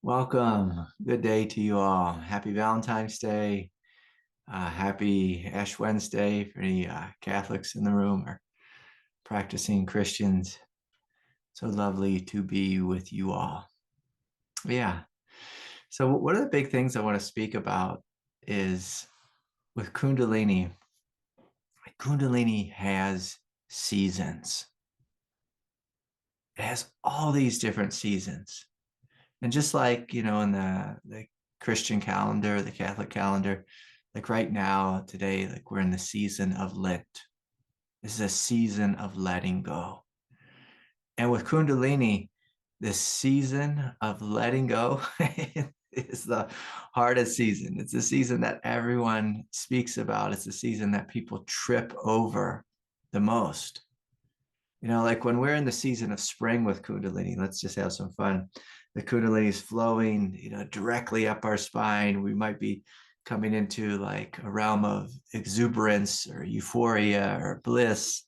Welcome. Good day to you all. Happy Valentine's Day. Happy Ash Wednesday for any Catholics in the room or practicing Christians. So lovely to be with you all. Yeah. So one of the big things I want to speak about is with Kundalini. Kundalini has seasons. It has all these different seasons. And just like, in the Christian calendar, the Catholic calendar, like right now, today, like we're in the season of Lent. This is a season of letting go. And with Kundalini, the season of letting go is the hardest season. It's a season that everyone speaks about. It's a season that people trip over the most. Like when we're in the season of spring with Kundalini, let's just have some fun. The Kundalini is flowing, directly up our spine. We might be coming into like a realm of exuberance or euphoria or bliss.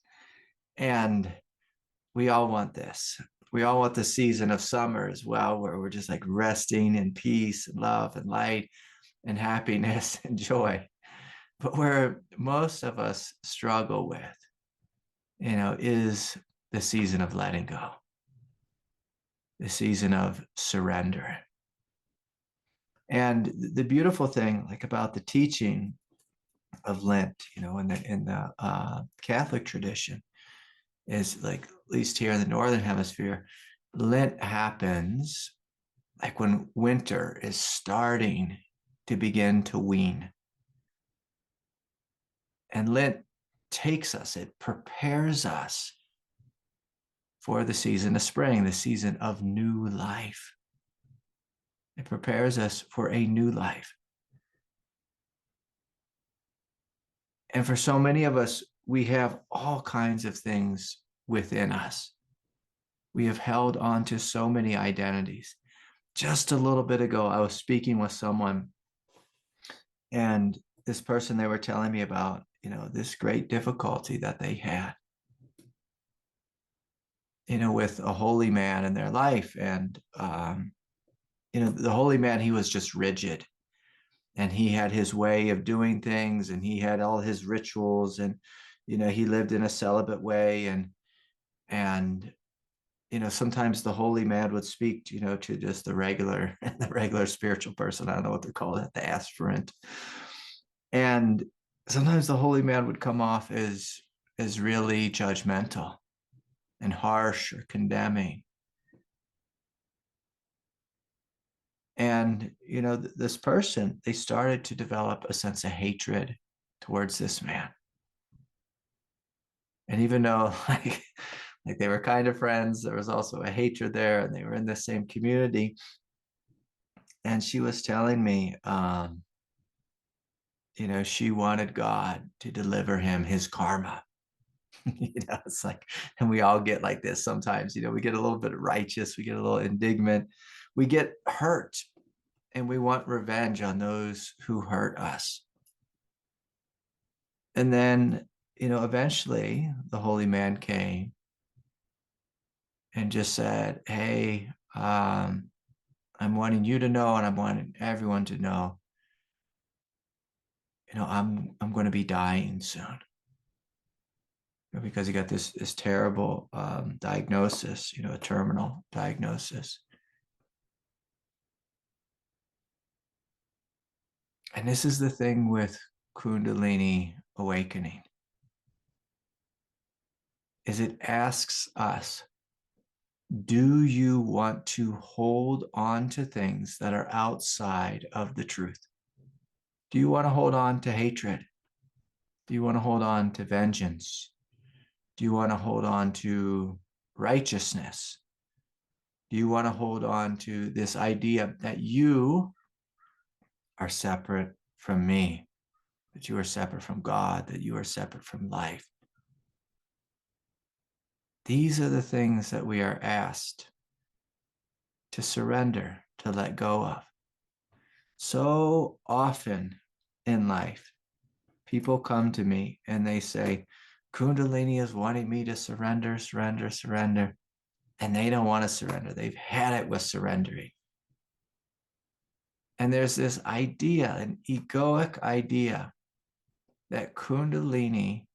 And we all want this. We all want the season of summer as well, where we're just like resting in peace and love and light and happiness and joy. But where most of us struggle with, is the season of letting go, the season of surrender. And the beautiful thing, like about the teaching of Lent, in the Catholic tradition, is like at least here in the Northern Hemisphere, Lent happens like when winter is starting to begin to wane. And Lent takes us, it prepares us for the season of spring, the season of new life. It prepares us for a new life. And for so many of us, we have all kinds of things within us. We have held on to so many identities. Just a little bit ago, I was speaking with someone, and this person, they were telling me about, this great difficulty that they had, with a holy man in their life. And, the holy man, he was just rigid. And he had his way of doing things, and he had all his rituals, and he lived in a celibate way, and sometimes the holy man would speak to just the regular spiritual person. I don't know what they're called, the aspirant. And sometimes the holy man would come off as really judgmental and harsh or condemning. And, this person, they started to develop a sense of hatred towards this man. And even though like they were kind of friends, there was also a hatred there, and they were in the same community. And she was telling me, she wanted God to deliver him his karma. It's like, and we all get like this sometimes, we get a little bit righteous, we get a little indignant, we get hurt, and we want revenge on those who hurt us. And then, eventually the holy man came and just said, hey, I'm wanting you to know, and I'm wanting everyone to know, I'm going to be dying soon. Because he got this terrible diagnosis, a terminal diagnosis. And this is the thing with Kundalini awakening, is it asks us, do you want to hold on to things that are outside of the truth? Do you want to hold on to hatred? Do you want to hold on to vengeance? Do you want to hold on to righteousness? Do you want to hold on to this idea that you are separate from me, that you are separate from God, that you are separate from life? These are the things that we are asked to surrender, to let go of. So often in life, people come to me and they say, Kundalini is wanting me to surrender, surrender, surrender. And they don't want to surrender. They've had it with surrendering. And there's this idea, an egoic idea, that Kundalini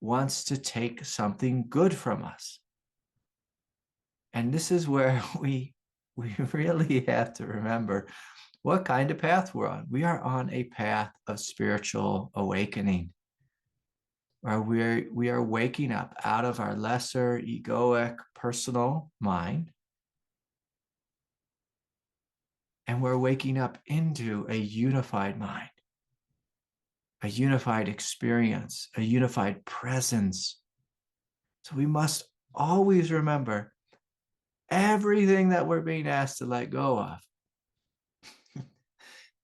wants to take something good from us. And this is where we really have to remember what kind of path we're on. We are on a path of spiritual awakening, where we are waking up out of our lesser egoic personal mind, and we're waking up into a unified mind, a unified experience, a unified presence. So we must always remember everything that we're being asked to let go of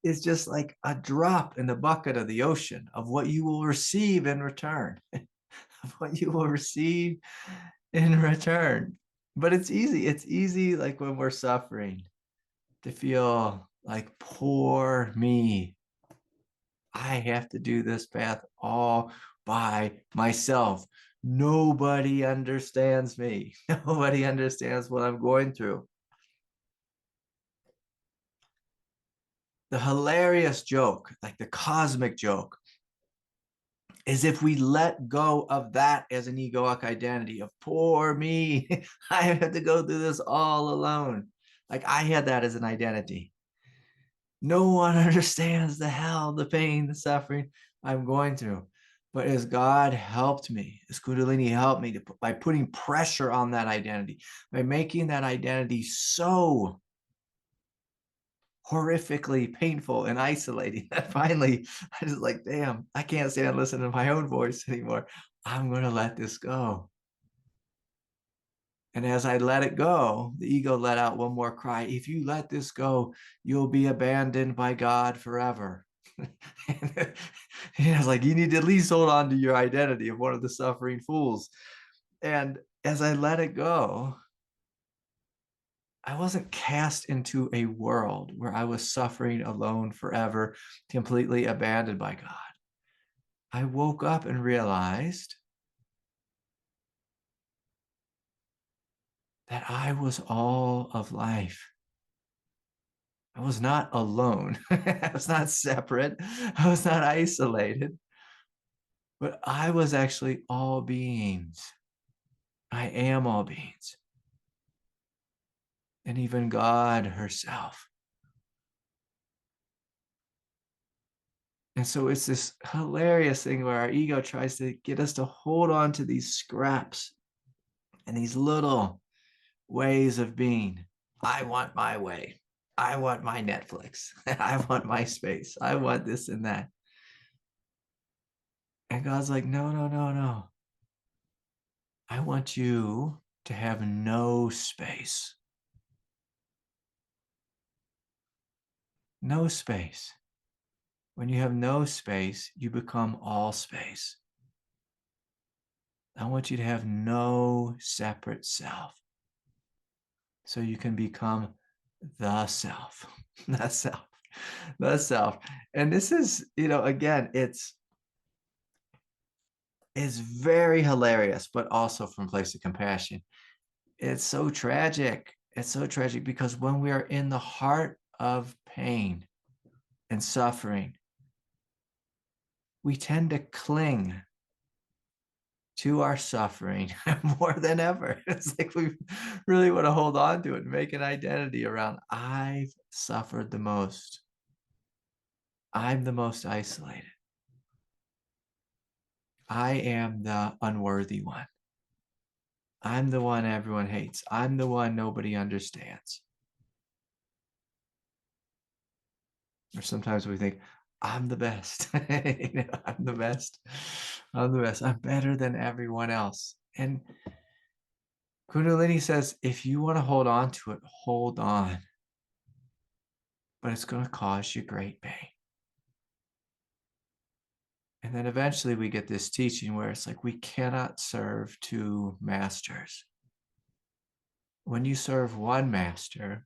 is just like a drop in the bucket of the ocean of what you will receive in return, of what you will receive in return. But it's easy. It's easy, like when we're suffering, to feel like, poor me. I have to do this path all by myself. Nobody understands me. Nobody understands what I'm going through. The hilarious joke, like the cosmic joke, is if we let go of that as an egoic identity of poor me, I have to go through this all alone. Like I had that as an identity. No one understands the hell, the pain, the suffering I'm going through. But as God helped me, as Kundalini helped me by putting pressure on that identity, by making that identity so horrifically painful and isolating that finally I just like, damn, I can't stand listening to my own voice anymore. I'm going to let this go. And as I let it go, the ego let out one more cry. If you let this go, you'll be abandoned by God forever. And it's like, you need to at least hold on to your identity of one of the suffering fools. And as I let it go, I wasn't cast into a world where I was suffering alone forever, completely abandoned by God. I woke up and realized that I was all of life. I was not alone. I was not separate. I was not isolated, but I was actually all beings. I am all beings. And even God herself. And so it's this hilarious thing where our ego tries to get us to hold on to these scraps and these little ways of being. I want my way. I want my Netflix. I want my space. I want this and that. And God's like, no, no, no, no. I want you to have no space. No space. When you have no space, you become all space. I want you to have no separate self. So you can become the self, the self, the self. And this is, again, it's very hilarious, but also from a place of compassion. It's so tragic. It's so tragic because when we are in the heart of pain and suffering, we tend to cling to our suffering more than ever. It's like we really want to hold on to it and make an identity around, I've suffered the most. I'm the most isolated. I am the unworthy one. I'm the one everyone hates. I'm the one nobody understands. Or sometimes we think, I'm the best. I'm the best. I'm the best. I'm better than everyone else. And Kundalini says, if you want to hold on to it, hold on. But it's going to cause you great pain. And then eventually we get this teaching where it's like, we cannot serve two masters. When you serve one master,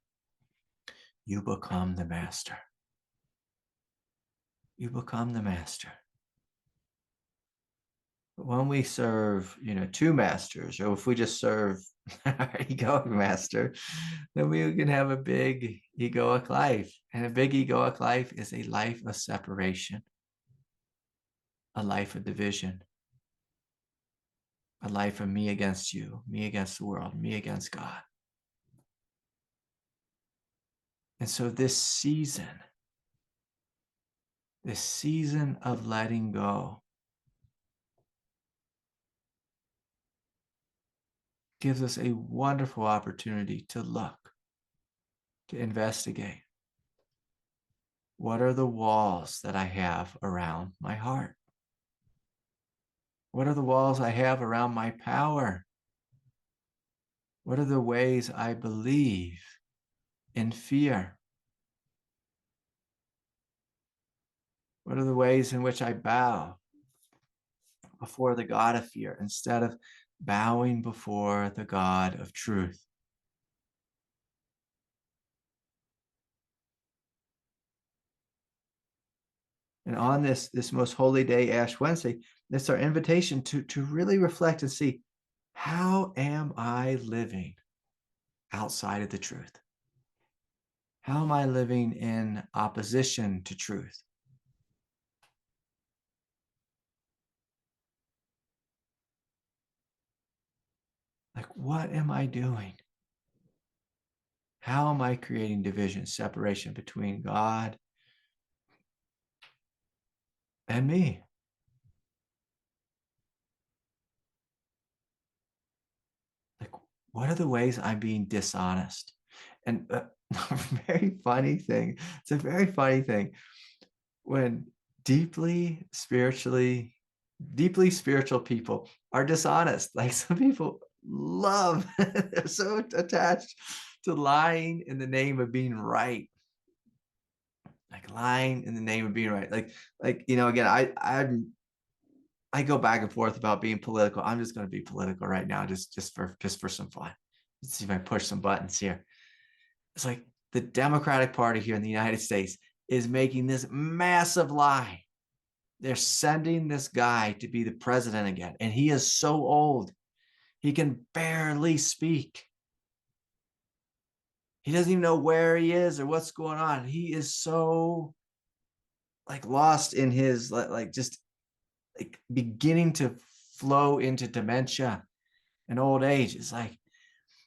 you become the master. You become the master. But when we serve, two masters, or if we just serve our egoic master, then we can have a big egoic life. And a big egoic life is a life of separation, a life of division, a life of me against you, me against the world, me against God. And so this season of letting go gives us a wonderful opportunity to look, to investigate. What are the walls that I have around my heart? What are the walls I have around my power? What are the ways I believe in fear? What are the ways in which I bow before the God of fear instead of bowing before the God of truth? And on this most holy day, Ash Wednesday, it's our invitation to really reflect and see, how am I living outside of the truth? How am I living in opposition to truth? Like, what am I doing? How am I creating division, separation between God and me? Like, what are the ways I'm being dishonest? And a very funny thing, it's a very funny thing when deeply spiritual people are dishonest. Like, some people love, they're so attached to lying in the name of being right. Like, lying in the name of being right. Like, again, I go back and forth about being political. I'm just going to be political right now, just for some fun. Let's see if I push some buttons here. It's like the Democratic Party here in the United States is making this massive lie. They're sending this guy to be the president again, and he is so old, he can barely speak. He doesn't even know where he is or what's going on. He is so like lost in his just like beginning to flow into dementia and old age. It's like,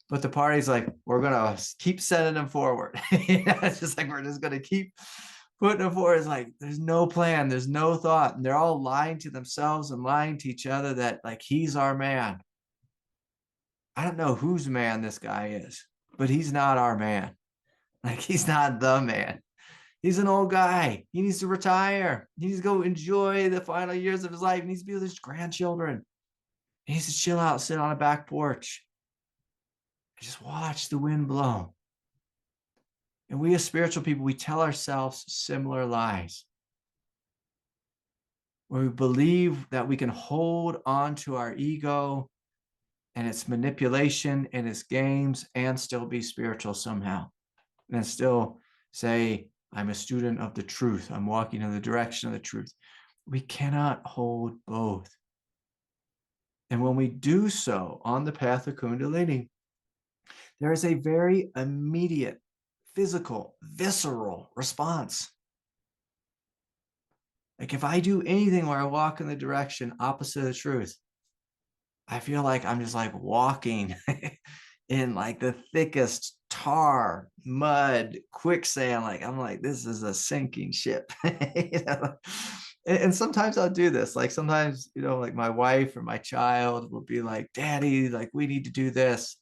but the party's like, we're gonna keep sending them forward. It's just like, we're just gonna keep putting them forward. It's like, there's no plan, there's no thought, and they're all lying to themselves and lying to each other that like he's our man. I don't know whose man this guy is, but he's not our man. Like, he's not the man. He's an old guy. He needs to retire. He needs to go enjoy the final years of his life. He needs to be with his grandchildren. He needs to chill out, sit on a back porch, and just watch the wind blow. And we as spiritual people, we tell ourselves similar lies, where we believe that we can hold on to our ego and its manipulation and its games and still be spiritual somehow. And still say, I'm a student of the truth. I'm walking in the direction of the truth. We cannot hold both. And when we do so on the path of Kundalini, there is a very immediate, physical, visceral response. Like, if I do anything where I walk in the direction opposite of the truth, I feel like I'm just like walking in like the thickest tar, mud, quicksand. Like, I'm like, this is a sinking ship. And sometimes I'll do this. Like, sometimes, like my wife or my child will be like, Daddy, like, we need to do this.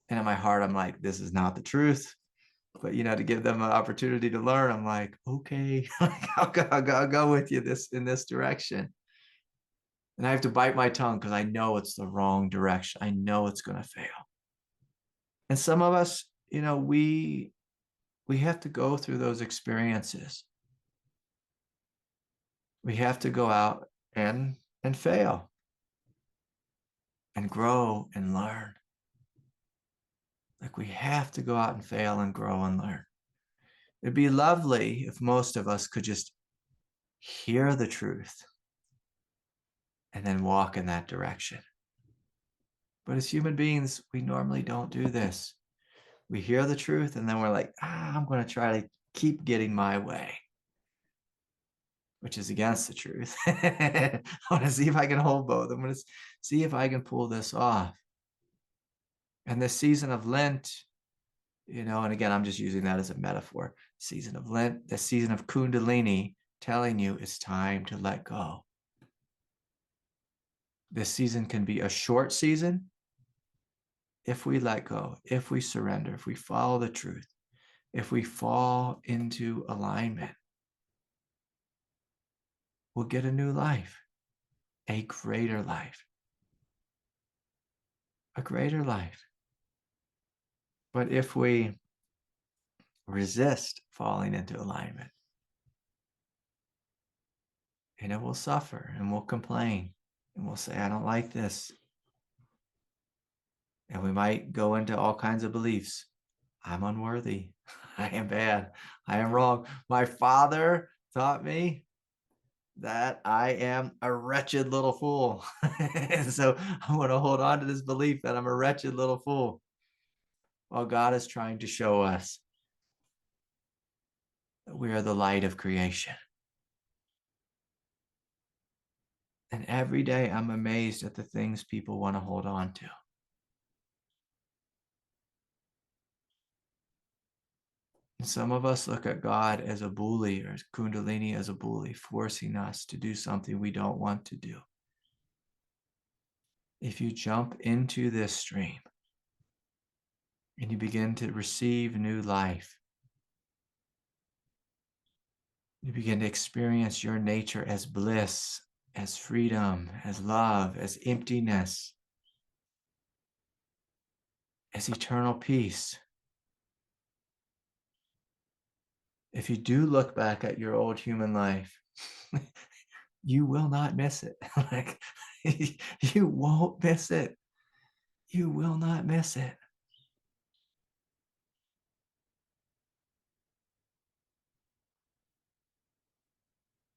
And in my heart, I'm like, this is not the truth. But, to give them an opportunity to learn, I'm like, okay, I'll go with you in this direction. And I have to bite my tongue because I know it's the wrong direction. I know it's going to fail. And some of us, we have to go through those experiences. We have to go out and fail and grow and learn. Like, we have to go out and fail and grow and learn. It'd be lovely if most of us could just hear the truth and then walk in that direction. But as human beings, we normally don't do this. We hear the truth and then we're like, I'm going to try to keep getting my way, which is against the truth. I want to see if I can hold both. I'm going to see if I can pull this off. And this season of Lent, and again, I'm just using that as a metaphor. Season of Lent, the season of Kundalini, telling you it's time to let go. This season can be a short season if we let go, if we surrender, if we follow the truth, if we fall into alignment. We'll get a new life, a greater life, a greater life. But if we resist falling into alignment, we'll suffer and we'll complain and we'll say, I don't like this. And we might go into all kinds of beliefs. I'm unworthy. I am bad. I am wrong. My father taught me that I am a wretched little fool. And so I'm going to hold on to this belief that I'm a wretched little fool. While God is trying to show us that we are the light of creation. And every day I'm amazed at the things people want to hold on to. And some of us look at God as a bully or Kundalini as a bully, forcing us to do something we don't want to do. If you jump into this stream and you begin to receive new life, you begin to experience your nature as bliss, as freedom, as love, as emptiness, as eternal peace. If you do look back at your old human life, you will not miss it. Like, you won't miss it. You will not miss it.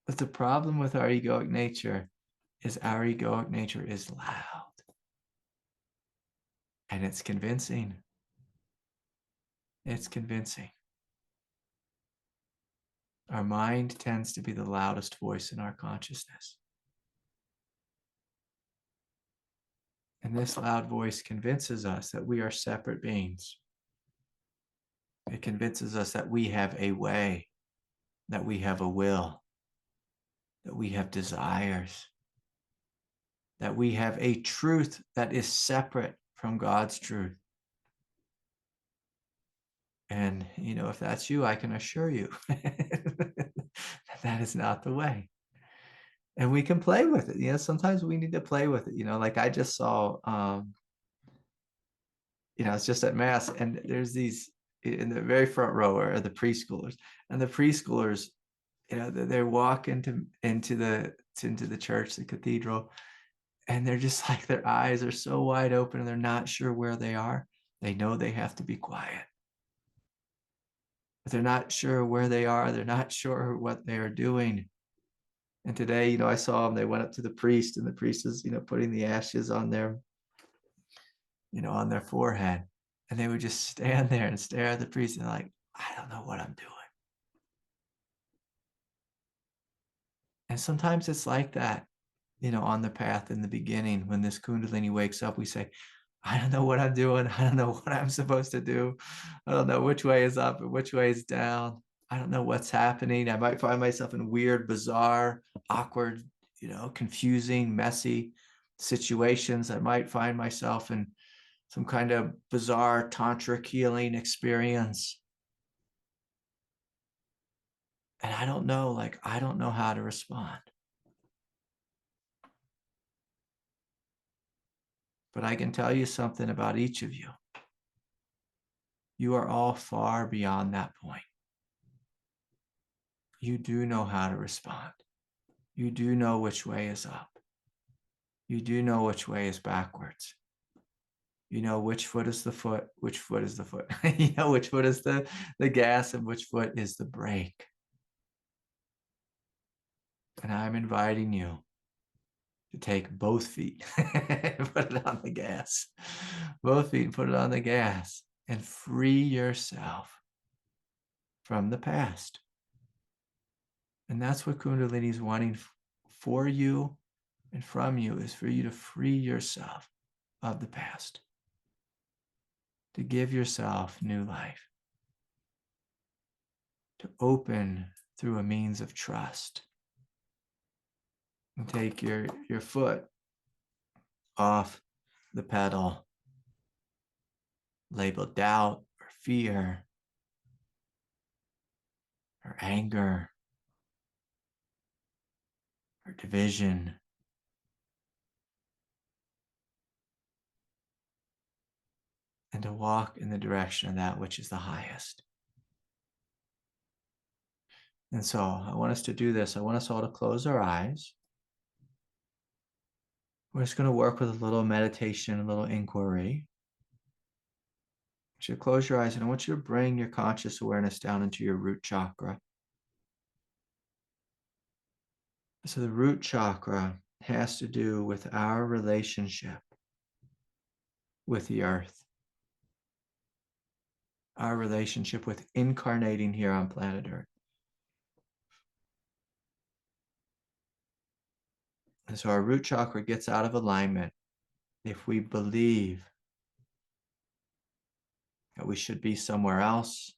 But the problem with our egoic nature is our egoic nature is loud. And it's convincing. It's convincing. Our mind tends to be the loudest voice in our consciousness. And this loud voice convinces us that we are separate beings. It convinces us that we have a way, that we have a will, that we have desires, that we have a truth that is separate from God's truth. And, if that's you, I can assure you that is not the way. And we can play with it. Sometimes we need to play with it. Like I just saw, it's just at Mass, and there's these in the very front row are the preschoolers, and the preschoolers, they walk into the church, the cathedral, and they're just like, their eyes are so wide open and they're not sure where they are. They know they have to be quiet, but they're not sure where they are. They're not sure what they are doing. And today, I saw them, they went up to the priest, and the priest is, putting the ashes on their, on their forehead. And they would just stand there and stare at the priest and like, I don't know what I'm doing. And sometimes it's like that, on the path in the beginning. When this Kundalini wakes up, we say, I don't know what I'm doing. I don't know what I'm supposed to do. I don't know which way is up and which way is down. I don't know what's happening. I might find myself in weird, bizarre, awkward, confusing, messy situations. I might find myself in some kind of bizarre tantric healing experience. And I don't know how to respond. But I can tell you something about each of you. You are all far beyond that point. You do know how to respond. You do know which way is up. You do know which way is backwards. You know which foot is the foot, which foot is the foot. You know which foot is the gas and which foot is the brake. And I'm inviting you to take both feet and put it on the gas. Both feet and put it on the gas and free yourself from the past. And that's what Kundalini is wanting for you and from you, is for you to free yourself of the past, to give yourself new life, to open through a means of trust, and take your foot off the pedal labeled doubt or fear or anger or division, and to walk in the direction of that which is the highest. And so I want us to do this. I want us all to close our eyes. We're just going to work with a little meditation, a little inquiry. I want you to close your eyes, and I want you to bring your conscious awareness down into your root chakra. So the root chakra has to do with our relationship with the earth, our relationship with incarnating here on planet Earth. And so our root chakra gets out of alignment if we believe that we should be somewhere else,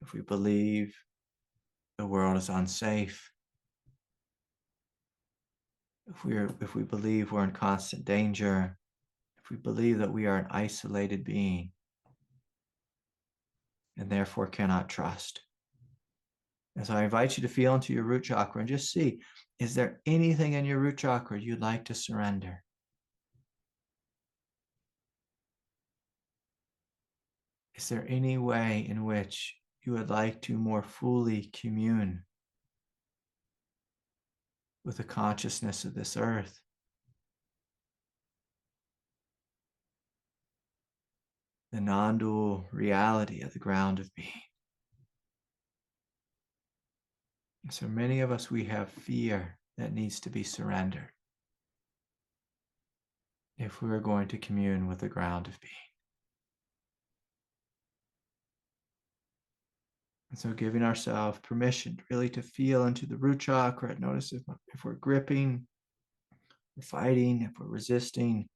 if we believe the world is unsafe, if we believe we're in constant danger, if we believe that we are an isolated being and therefore cannot trust. And so I invite you to feel into your root chakra and just see, is there anything in your root chakra you'd like to surrender? Is there any way in which you would like to more fully commune with the consciousness of this earth? The non-dual reality of the ground of being. So many of us, we have fear that needs to be surrendered if we are going to commune with the ground of being. And so giving ourselves permission really to feel into the root chakra, notice if we're gripping, we're fighting, if we're resisting,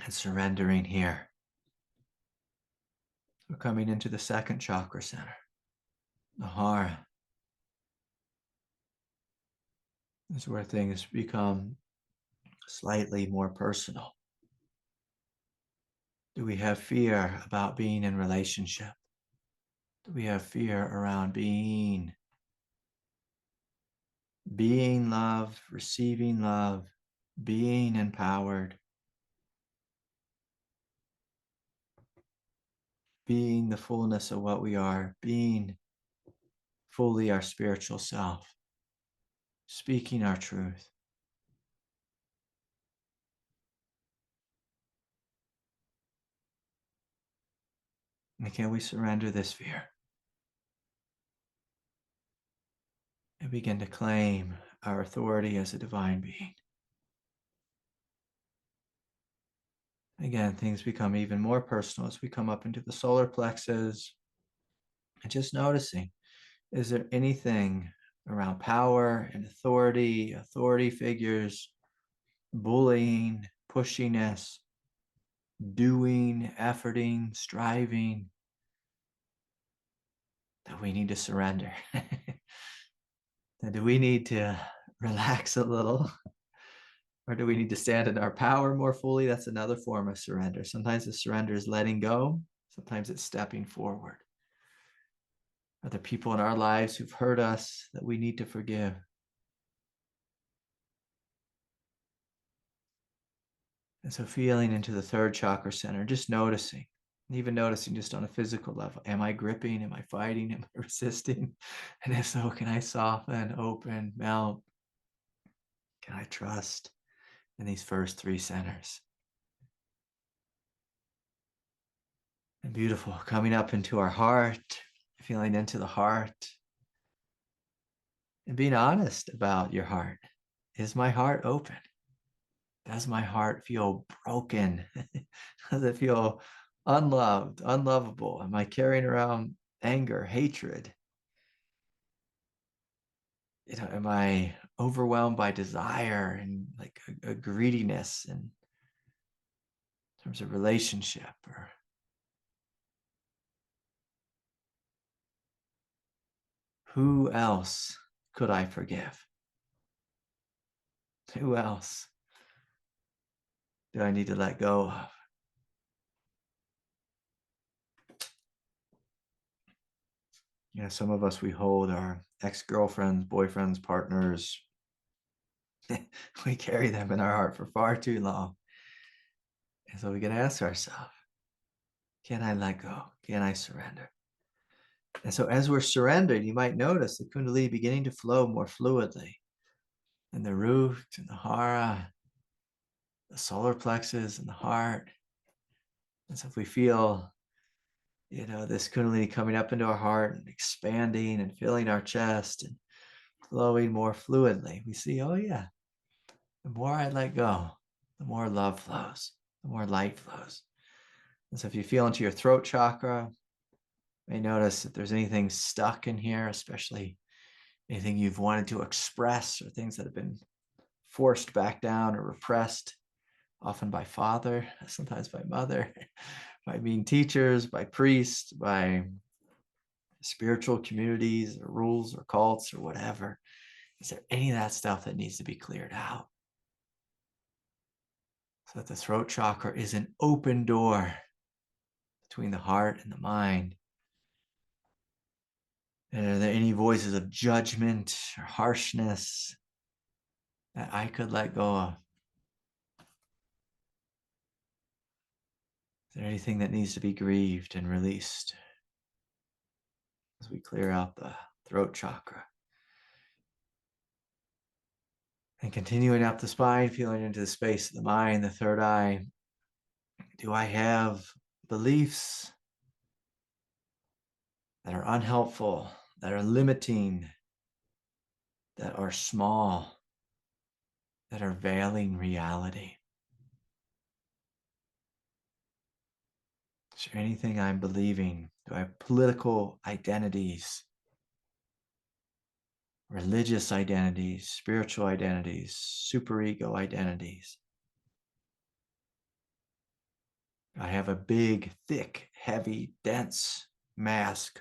and surrendering here. We're coming into the second chakra center, the heart. This is where things become slightly more personal. Do we have fear about being in relationship? Do we have fear around being loved, receiving love, being empowered, being the fullness of what we are, being fully our spiritual self, speaking our truth? And can we surrender this fear and begin to claim our authority as a divine being? Again, things become even more personal as we come up into the solar plexus, and just noticing, is there anything around power and authority figures, bullying, pushiness, doing, efforting, striving, that we need to surrender? And do we need to relax a little? Or do we need to stand in our power more fully? That's another form of surrender. Sometimes the surrender is letting go. Sometimes it's stepping forward. Are there people in our lives who've hurt us that we need to forgive? And so feeling into the third chakra center, just noticing, even noticing just on a physical level, am I gripping? Am I fighting? Am I resisting? And if so, can I soften, open, melt? Can I trust in these first three centers? And beautiful, coming up into our heart, feeling into the heart. and being honest about your heart. Is my heart open? Does my heart feel broken? Does it feel unloved, unlovable? Am I carrying around anger, hatred? Am I overwhelmed by desire and like a greediness in terms of relationship? Or who else could I forgive? Who else do I need to let go of? Some of us, we hold our ex-girlfriends, boyfriends, partners. We carry them in our heart for far too long. And so we can ask ourselves, can I let go? Can I surrender? And so as we're surrendered, you might notice the Kundalini beginning to flow more fluidly. And the root and the hara, the solar plexus and the heart. And so if we feel, this Kundalini coming up into our heart and expanding and filling our chest and flowing more fluidly, we see, oh yeah, the more I let go, the more love flows, the more light flows. And so if you feel into your throat chakra, you may notice if there's anything stuck in here, especially anything you've wanted to express or things that have been forced back down or repressed, often by father, sometimes by mother, by mean teachers, by priests, by spiritual communities or rules or cults or whatever. Is there any of that stuff that needs to be cleared out? So that the throat chakra is an open door between the heart and the mind. And are there any voices of judgment or harshness that I could let go of? Is there anything that needs to be grieved and released as we clear out the throat chakra? And continuing up the spine, feeling into the space of the mind, the third eye. Do I have beliefs that are unhelpful, that are limiting, that are small, that are veiling reality? Is there anything I'm believing? Do I have political identities, religious identities, spiritual identities, superego identities? I have a big, thick, heavy, dense mask.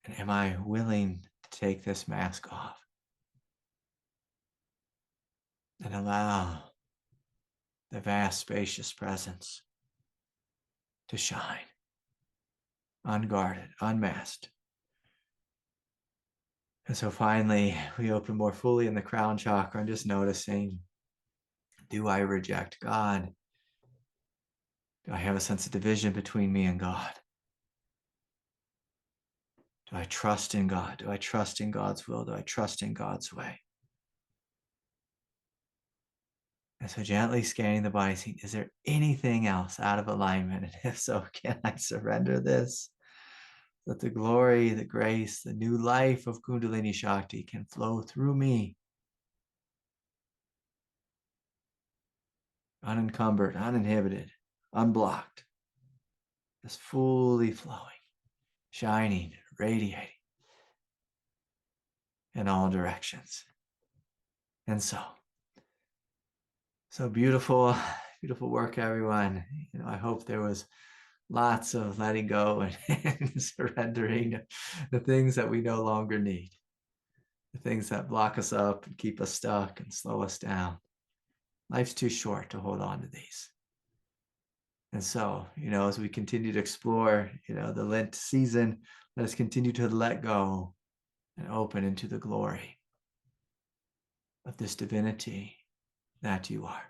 And am I willing to take this mask off and allow the vast, spacious presence to shine, unguarded, unmasked? And so finally, we open more fully in the crown chakra and just noticing, do I reject God? Do I have a sense of division between me and God? Do I trust in God? Do I trust in God's will? Do I trust in God's way? And so gently scanning the body, seeing, is there anything else out of alignment? And if so, can I surrender this? That the glory, the grace, the new life of Kundalini Shakti can flow through me, unencumbered, uninhibited, unblocked, just fully flowing, shining, radiating in all directions. And so beautiful, beautiful work, everyone. I hope there was lots of letting go and surrendering the things that we no longer need, the things that block us up and keep us stuck and slow us down. Life's too short to hold on to these. And so, as we continue to explore, the Lent season, let us continue to let go and open into the glory of this divinity that you are.